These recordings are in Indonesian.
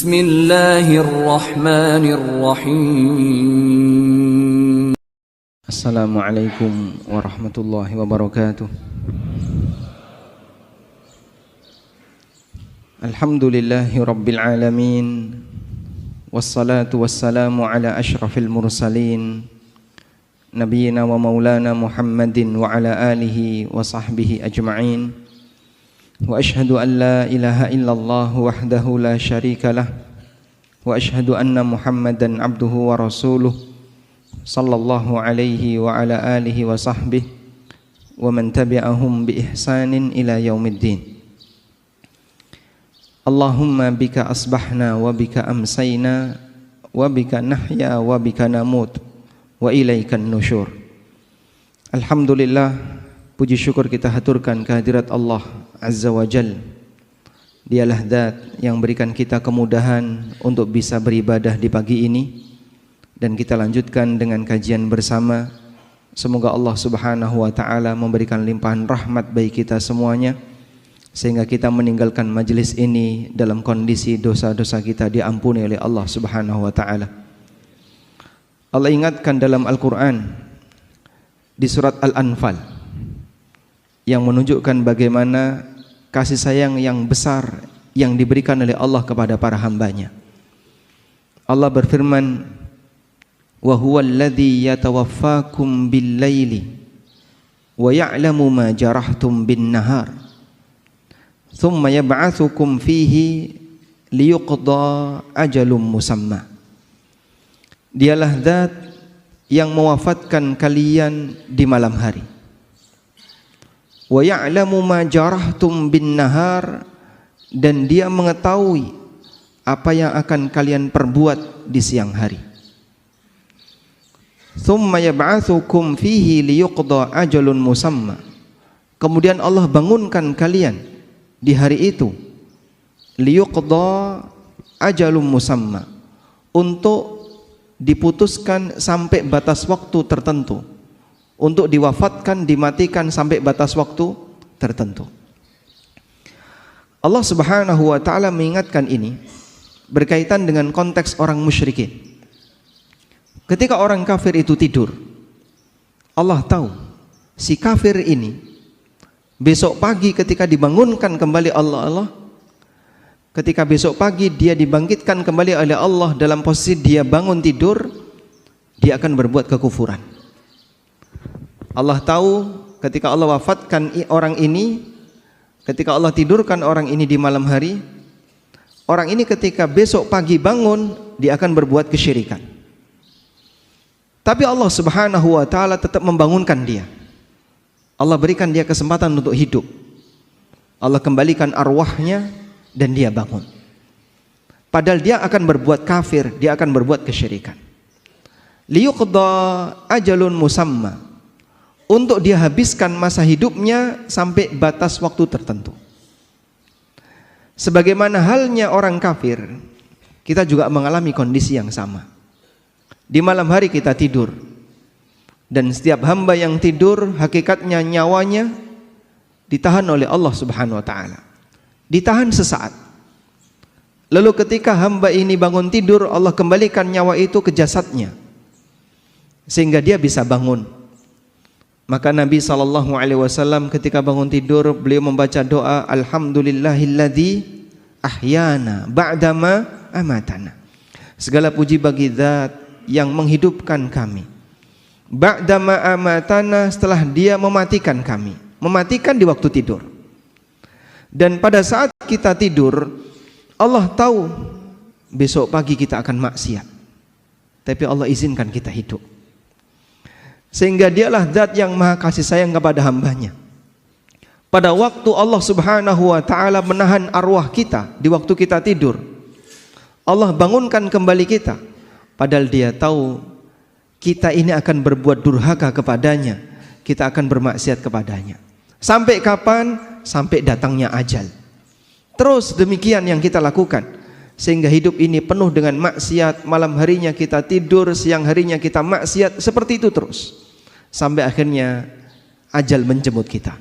Bismillahirrahmanirrahim. Assalamualaikum warahmatullahi wabarakatuh. Alhamdulillahi rabbil alamin. Wassalatu wassalamu ala ashrafil mursalin, nabiyina wa maulana Muhammadin wa ala alihi wa sahbihi ajma'in. Wa ashhadu an la ilaha illallah wahdahu la syarika lah. Wa ashhadu anna Muhammadan abduhu wa rasuluh sallallahu alaihi wa ala alihi wa sahbihi wa man tabi'ahum bi ihsanin ila yaumiddin. Allahumma bika asbahna wa bika amsayna wa bika nahya wa bika namut wa ilaikan nusyur. Alhamdulillah, puji syukur kita haturkan kehadirat Allah Azza wa Jal. Dialah zat yang berikan kita kemudahan untuk bisa beribadah di pagi ini, dan kita lanjutkan dengan kajian bersama. Semoga Allah Subhanahu wa taala memberikan limpahan rahmat bagi kita semuanya, sehingga kita meninggalkan majelis ini dalam kondisi dosa-dosa kita diampuni oleh Allah Subhanahu wa taala. Allah ingatkan dalam Al-Qur'an di surat Al-Anfal yang menunjukkan bagaimana kasih sayang yang besar yang diberikan oleh Allah kepada para hambanya. Allah berfirman, wa huwal ladzi yatawaffakum bil laili wa ya'lamu ma jarahtum bin nahar thumma yab'atsukum fihi liyuqda ajalum musamma. Dialah zat yang mewafatkan kalian di malam hari. Wa ya'lamu ma jarahtum bin nahar, dan dia mengetahui apa yang akan kalian perbuat di siang hari. Thumma yab'atsukum fihi liyuqda ajalun musamma. Kemudian Allah bangunkan kalian di hari itu, liyuqda ajalun musamma, untuk diputuskan sampai batas waktu tertentu, untuk diwafatkan, dimatikan sampai batas waktu tertentu. Allah Subhanahu wa taala mengingatkan ini berkaitan dengan konteks orang musyrikin. Ketika orang kafir itu tidur, Allah tahu si kafir ini besok pagi ketika dibangunkan kembali Allah, ketika besok pagi dia dibangkitkan kembali oleh Allah dalam posisi dia bangun tidur, dia akan berbuat kekufuran. Allah tahu ketika Allah wafatkan orang ini, ketika Allah tidurkan orang ini di malam hari, orang ini ketika besok pagi bangun, dia akan berbuat kesyirikan. Tapi Allah Subhanahu wa taala tetap membangunkan dia. Allah berikan dia kesempatan untuk hidup. Allah kembalikan arwahnya dan dia bangun. Padahal dia akan berbuat kafir, dia akan berbuat kesyirikan. Liyuqda ajalun musamma, untuk dia habiskan masa hidupnya sampai batas waktu tertentu. Sebagaimana halnya orang kafir, kita juga mengalami kondisi yang sama. Di malam hari kita tidur, dan setiap hamba yang tidur hakikatnya nyawanya ditahan oleh Allah Subhanahu wa taala. Ditahan sesaat. Lalu ketika hamba ini bangun tidur, Allah kembalikan nyawa itu ke jasadnya sehingga dia bisa bangun. Maka Nabi SAW ketika bangun tidur, beliau membaca doa, alhamdulillahilladzi ahyana ba'dama amatana. Segala puji bagi zat yang menghidupkan kami ba'dama amatana, setelah dia mematikan kami, mematikan di waktu tidur. Dan pada saat kita tidur, Allah tahu besok pagi kita akan maksiat, tapi Allah izinkan kita hidup, sehingga dialah zat yang maha kasih sayang kepada hambanya. Pada waktu Allah Subhanahu wa ta'ala menahan arwah kita di waktu kita tidur, Allah bangunkan kembali kita, padahal dia tahu kita ini akan berbuat durhaka kepadanya, kita akan bermaksiat kepadanya. Sampai kapan? Sampai datangnya ajal. Terus demikian yang kita lakukan, sehingga hidup ini penuh dengan maksiat. Malam harinya kita tidur, siang harinya kita maksiat, seperti itu terus sampai akhirnya ajal menjemput kita.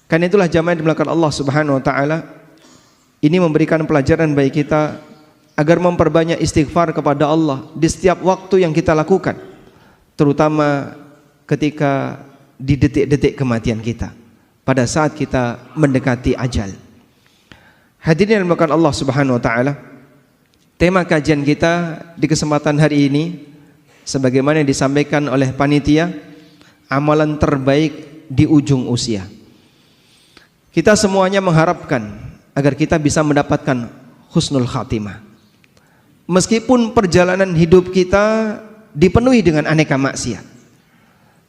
Karena itulah jamaah yang dimuliakan Allah Subhanahu wa taala, ini memberikan pelajaran bagi kita agar memperbanyak istighfar kepada Allah di setiap waktu yang kita lakukan, terutama ketika di detik-detik kematian kita, pada saat kita mendekati ajal. Hadirin yang dimuliakan Allah Subhanahu wa taala, tema kajian kita di kesempatan hari ini sebagaimana yang disampaikan oleh panitia, amalan terbaik di ujung usia. Kita semuanya mengharapkan agar kita bisa mendapatkan husnul khatimah. Meskipun perjalanan hidup kita dipenuhi dengan aneka maksiat,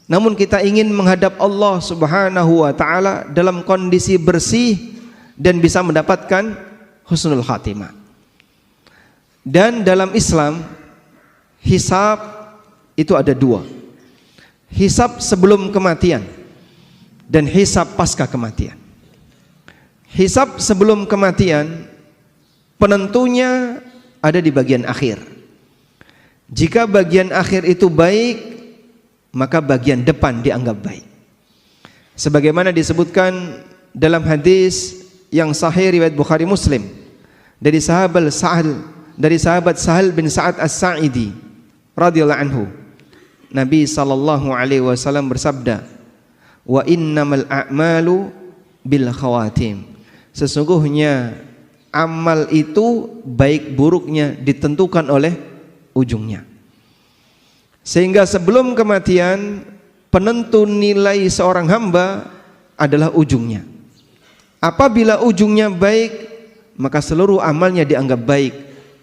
namun kita ingin menghadap Allah Subhanahu wa taala dalam kondisi bersih dan bisa mendapatkan husnul khatimah. Dan dalam Islam, hisab itu ada dua. Hisab sebelum kematian dan hisab pasca kematian. Hisab sebelum kematian penentunya ada di bagian akhir. Jika bagian akhir itu baik, maka bagian depan dianggap baik. Sebagaimana disebutkan dalam hadis yang sahih riwayat Bukhari Muslim dari sahabat Sahal bin Sa'ad As-Sa'idi radhiyallahu anhu, Nabi sallallahu alaihi wasallam bersabda, "Wa innamal a'malu bil khawatim." Sesungguhnya amal itu baik buruknya ditentukan oleh ujungnya. Sehingga sebelum kematian, penentu nilai seorang hamba adalah ujungnya. Apabila ujungnya baik, maka seluruh amalnya dianggap baik,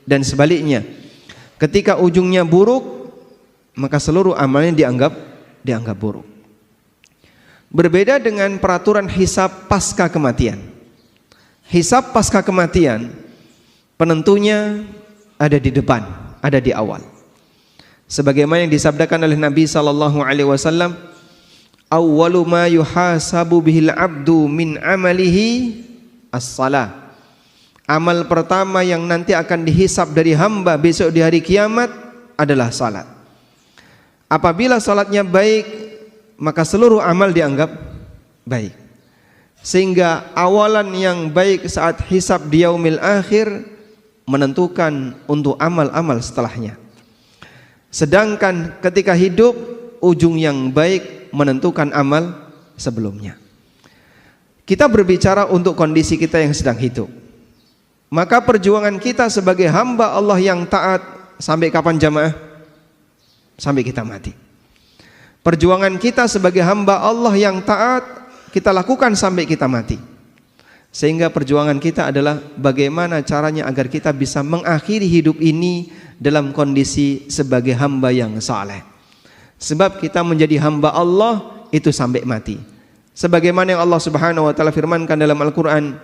dan sebaliknya, ketika ujungnya buruk, maka seluruh amalnya dianggap buruk. Berbeda dengan peraturan hisab pasca kematian. Hisab pasca kematian penentunya ada di depan, ada di awal. Sebagaimana yang disabdakan oleh Nabi sallallahu alaihi wasallam, "Awwalu ma yuhasabu bihil 'abdu min 'amalihi as-shalah." Amal pertama yang nanti akan dihisab dari hamba besok di hari kiamat adalah salat. Apabila salatnya baik, maka seluruh amal dianggap baik. Sehingga awalan yang baik saat hisab di yaumil akhir menentukan untuk amal-amal setelahnya. Sedangkan ketika hidup, ujung yang baik menentukan amal sebelumnya. Kita berbicara untuk kondisi kita yang sedang hidup. Maka perjuangan kita sebagai hamba Allah yang taat sampai kapan jamaah? Sampai kita mati. Perjuangan kita sebagai hamba Allah yang taat kita lakukan sampai kita mati. Sehingga perjuangan kita adalah bagaimana caranya agar kita bisa mengakhiri hidup ini dalam kondisi sebagai hamba yang saleh. Sebab kita menjadi hamba Allah itu sampai mati. Sebagaimana yang Allah Subhanahu wa taala firmankan dalam Al-Qur'an,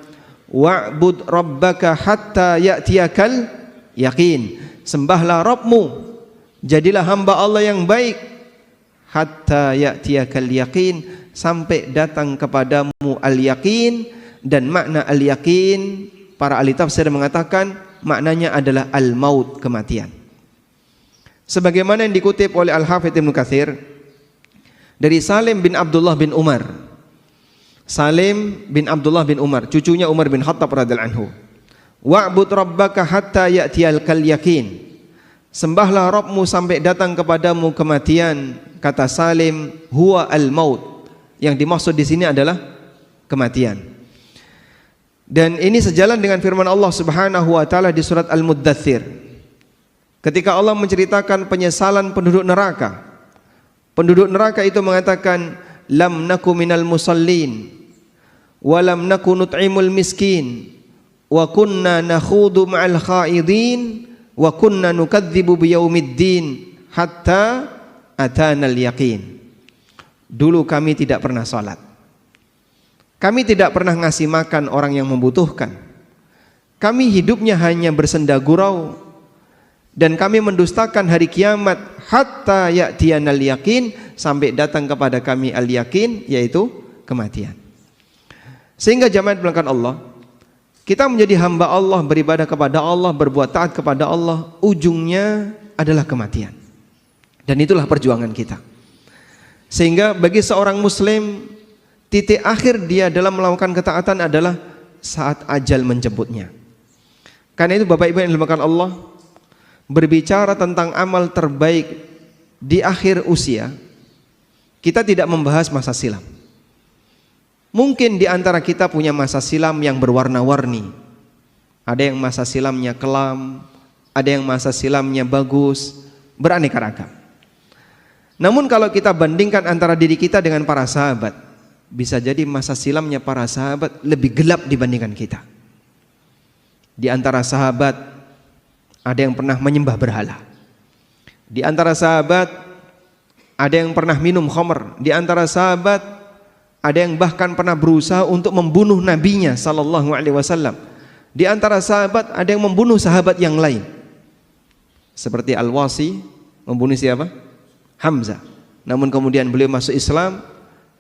"Wa'bud rabbaka hatta ya'tiyakal yaqin." Sembahlah Rabbmu, jadilah hamba Allah yang baik, hatta ya'tiyakal yaqin, sampai datang kepadamu al-yaqin. Dan makna al-yaqin, para ahli tafsir mengatakan maknanya adalah al-maut, kematian. Sebagaimana yang dikutip oleh Al-Hafidz Ibnu Katsir dari Salim bin Abdullah bin Umar. Salim bin Abdullah bin Umar, cucunya Umar bin Khattab radhiyallahu anhu. "Wa'bud rabbaka hatta ya'tiyakal yaqin." Sembahlah Rabbmu sampai datang kepadamu kematian. Kata Salim, huwa al-maut. Yang dimaksud di sini adalah kematian. Dan ini sejalan dengan firman Allah Subhanahu wa taala di surat Al-Muddatsir. Ketika Allah menceritakan penyesalan penduduk neraka. Penduduk neraka itu mengatakan, "Lam naku minal musallin wa lam naku nut'imul miskin wa kunna nakhudu ma'al khaidin wa kunna nukadzibu biyaumiddin hatta atanal yaqin." Dulu kami tidak pernah salat. Kami tidak pernah ngasih makan orang yang membutuhkan. Kami hidupnya hanya bersenda gurau. Dan kami mendustakan hari kiamat hatta ya'tiyanal yaqin, sampai datang kepada kami al-yaqin, yaitu kematian. Sehingga jamaah belakang Allah, kita menjadi hamba Allah, beribadah kepada Allah, berbuat taat kepada Allah, ujungnya adalah kematian. Dan itulah perjuangan kita. Sehingga bagi seorang muslim, titik akhir dia dalam melakukan ketaatan adalah saat ajal menjemputnya. Karena itu Bapak Ibu yang dimuliakan Allah, berbicara tentang amal terbaik di akhir usia, kita tidak membahas masa silam. Mungkin di antara kita punya masa silam yang berwarna-warni. Ada yang masa silamnya kelam, ada yang masa silamnya bagus, beraneka ragam. Namun kalau kita bandingkan antara diri kita dengan para sahabat, bisa jadi masa silamnya para sahabat lebih gelap dibandingkan kita. Di antara sahabat ada yang pernah menyembah berhala. Di antara sahabat ada yang pernah minum khamr. Di antara sahabat ada yang bahkan pernah berusaha untuk membunuh nabinya sallallahu alaihi wasallam. Di antara sahabat ada yang membunuh sahabat yang lain. Seperti Al-Wasi membunuh siapa? Hamzah. Namun kemudian beliau masuk Islam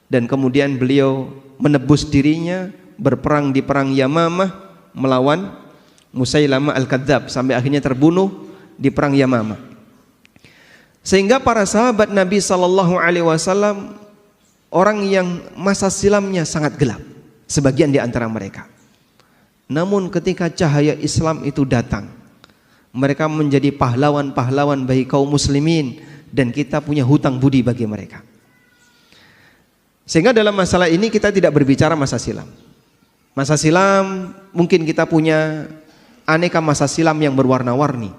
dan kemudian beliau menebus dirinya berperang di perang Yamamah melawan Musailamah Al-Kadzab sampai akhirnya terbunuh di perang Yamamah. Sehingga para sahabat Nabi sallallahu alaihi wasallam orang yang masa silamnya sangat gelap, sebagian di antara mereka. Namun ketika cahaya Islam itu datang, mereka menjadi pahlawan-pahlawan bagi kaum muslimin dan kita punya hutang budi bagi mereka. Sehingga dalam masalah ini kita tidak berbicara masa silam. Masa silam mungkin kita punya aneka masa silam yang berwarna-warni.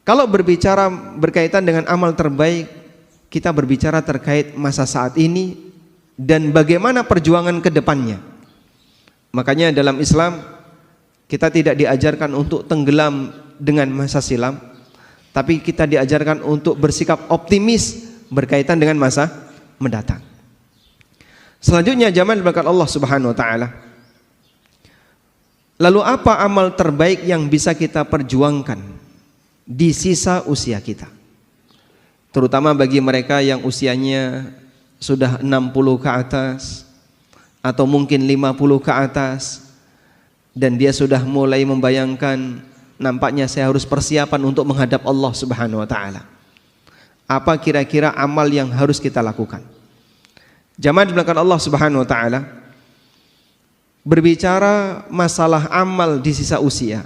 Kalau berbicara berkaitan dengan amal terbaik, kita berbicara terkait masa saat ini dan bagaimana perjuangan ke depannya. Makanya dalam Islam kita tidak diajarkan untuk tenggelam dengan masa silam, tapi kita diajarkan untuk bersikap optimis berkaitan dengan masa mendatang. Selanjutnya jamaah diberkahi Allah Subhanahu wa taala. Lalu apa amal terbaik yang bisa kita perjuangkan di sisa usia kita? Terutama bagi mereka yang usianya sudah 60 ke atas atau mungkin 50 ke atas dan dia sudah mulai membayangkan nampaknya saya harus persiapan untuk menghadap Allah Subhanahu wa taala. Apa kira-kira amal yang harus kita lakukan? Jamaah dimuliakan Allah Subhanahu wa taala, berbicara masalah amal di sisa usia,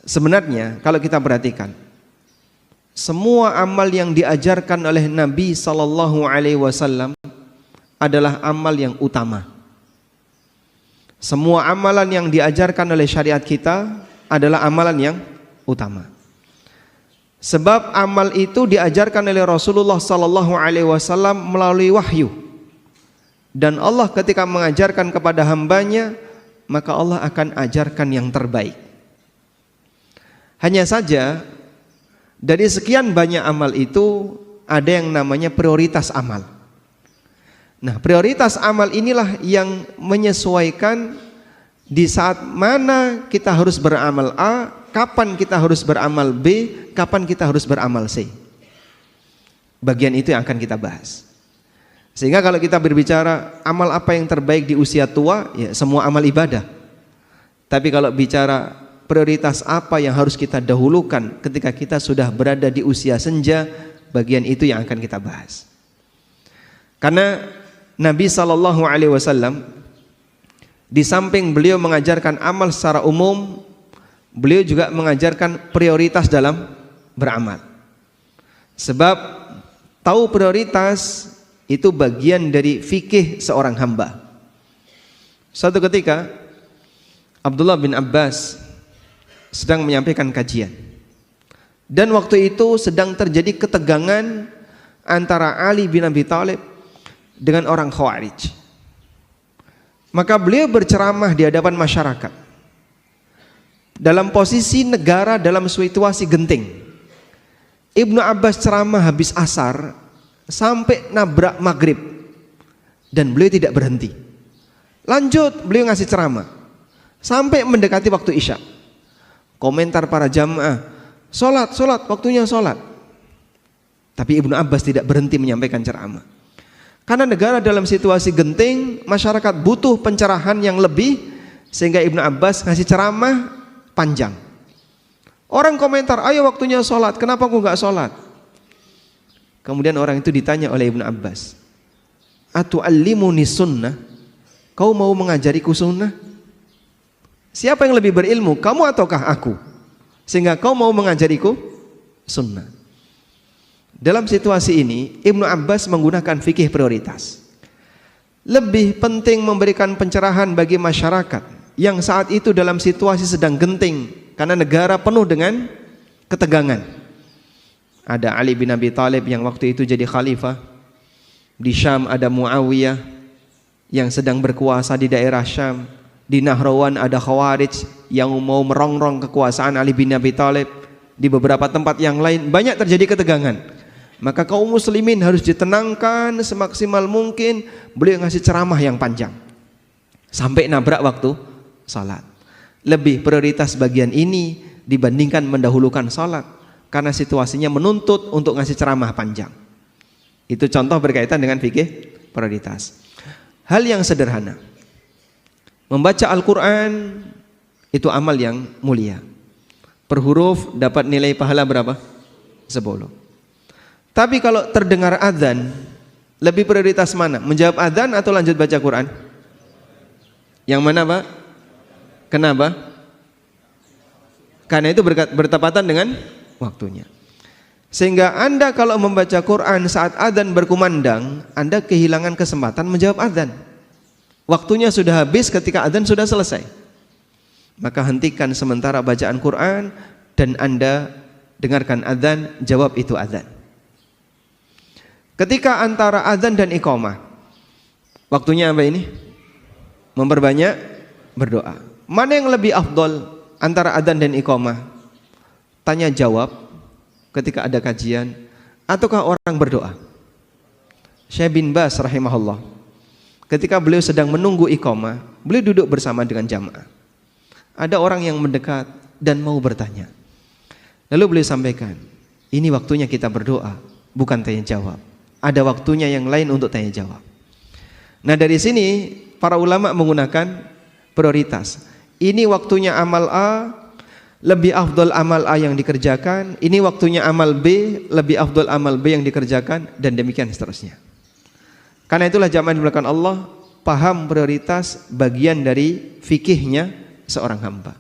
sebenarnya kalau kita perhatikan semua amal yang diajarkan oleh Nabi sallallahu alaihi wasallam adalah amal yang utama. Semua amalan yang diajarkan oleh syariat kita adalah amalan yang utama. Sebab amal itu diajarkan oleh Rasulullah sallallahu alaihi wasallam melalui wahyu. Dan Allah ketika mengajarkan kepada hambanya, maka Allah akan ajarkan yang terbaik. Hanya saja dari sekian banyak amal itu ada yang namanya prioritas amal. Nah, prioritas amal inilah yang menyesuaikan di saat mana kita harus beramal A, kapan kita harus beramal B, kapan kita harus beramal C. Bagian itu yang akan kita bahas. Sehingga kalau kita berbicara amal apa yang terbaik di usia tua, ya semua amal ibadah. Tapi kalau bicara prioritas apa yang harus kita dahulukan ketika kita sudah berada di usia senja, bagian itu yang akan kita bahas. Karena Nabi sallallahu alaihi wasallam di samping beliau mengajarkan amal secara umum, beliau juga mengajarkan prioritas dalam beramal. Sebab tahu prioritas itu bagian dari fikih seorang hamba. Suatu ketika Abdullah bin Abbas sedang menyampaikan kajian, dan waktu itu sedang terjadi ketegangan antara Ali bin Abi Thalib dengan orang Khawarij. Maka beliau berceramah di hadapan masyarakat dalam posisi negara dalam situasi genting. Ibnu Abbas ceramah habis asar sampai nabrak maghrib dan beliau tidak berhenti. Lanjut beliau ngasih ceramah sampai mendekati waktu isya. Komentar para jamaah, solat, waktunya solat. Tapi Ibnu Abbas tidak berhenti menyampaikan ceramah. Karena negara dalam situasi genting, masyarakat butuh pencerahan yang lebih, sehingga Ibnu Abbas ngasih ceramah panjang. Orang komentar, ayo waktunya solat, kenapa aku nggak solat? Kemudian orang itu ditanya oleh Ibnu Abbas, atu'allimuni sunnah, kau mau mengajariku sunnah? Siapa yang lebih berilmu, kamu ataukah aku? Sehingga kau mau mengajariku sunnah. Dalam situasi ini, Ibnu Abbas menggunakan fikih prioritas. Lebih penting memberikan pencerahan bagi masyarakat yang saat itu dalam situasi sedang genting karena negara penuh dengan ketegangan. Ada Ali bin Abi Thalib yang waktu itu jadi khalifah. Di Syam ada Muawiyah yang sedang berkuasa di daerah Syam. Di Nahrawan ada Khawarij yang mau merongrong kekuasaan Ali bin Abi Thalib. Di beberapa tempat yang lain banyak terjadi ketegangan. Maka kaum muslimin harus ditenangkan semaksimal mungkin. Beliau ngasih ceramah yang panjang sampai nabrak waktu salat. Lebih prioritas bagian ini dibandingkan mendahulukan salat karena situasinya menuntut untuk ngasih ceramah panjang. Itu contoh berkaitan dengan fikih prioritas. Hal yang sederhana, membaca Al-Quran itu amal yang mulia. Per huruf dapat nilai pahala berapa? 10. Tapi kalau terdengar adzan, lebih prioritas mana? Menjawab adzan atau lanjut baca Quran? Yang mana, Pak? Kenapa? Karena itu bertepatan dengan waktunya. Sehingga Anda kalau membaca Quran saat adzan berkumandang, Anda kehilangan kesempatan menjawab adzan. Waktunya sudah habis ketika adzan sudah selesai. Maka hentikan sementara bacaan Quran dan Anda dengarkan adzan, jawab itu adzan. Ketika antara adzan dan iqamah, waktunya apa ini? Memperbanyak berdoa. Mana yang lebih afdol antara adzan dan iqamah? Tanya jawab ketika ada kajian ataukah orang berdoa? Syekh bin Baz rahimahullah, ketika beliau sedang menunggu iqamah, beliau duduk bersama dengan jamaah. Ada orang yang mendekat dan mau bertanya. Lalu beliau sampaikan, ini waktunya kita berdoa, bukan tanya jawab. Ada waktunya yang lain untuk tanya jawab. Nah dari sini para ulama menggunakan prioritas. Ini waktunya amal A, lebih afdol amal A yang dikerjakan. Ini waktunya amal B, lebih afdol amal B yang dikerjakan, dan demikian seterusnya. Karena itulah jamaah dimulakan Allah, paham prioritas bagian dari fikihnya seorang hamba.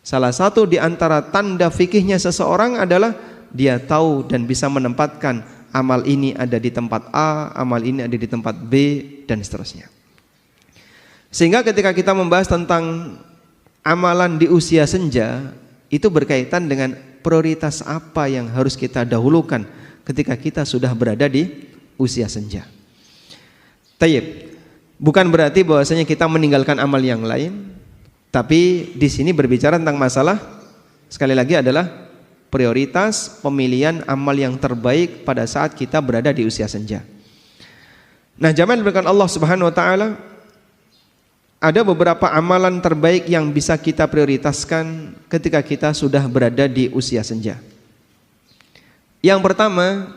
Salah satu di antara tanda fikihnya seseorang adalah dia tahu dan bisa menempatkan amal ini ada di tempat A, amal ini ada di tempat B, dan seterusnya. Sehingga ketika kita membahas tentang amalan di usia senja, itu berkaitan dengan prioritas apa yang harus kita dahulukan ketika kita sudah berada di usia senja. Tayyib, bukan berarti bahwasanya kita meninggalkan amal yang lain, tapi di sini berbicara tentang masalah sekali lagi adalah prioritas pemilihan amal yang terbaik pada saat kita berada di usia senja. Nah, jamaah diberikan Allah Subhanahu wa taala, ada beberapa amalan terbaik yang bisa kita prioritaskan ketika kita sudah berada di usia senja. Yang pertama,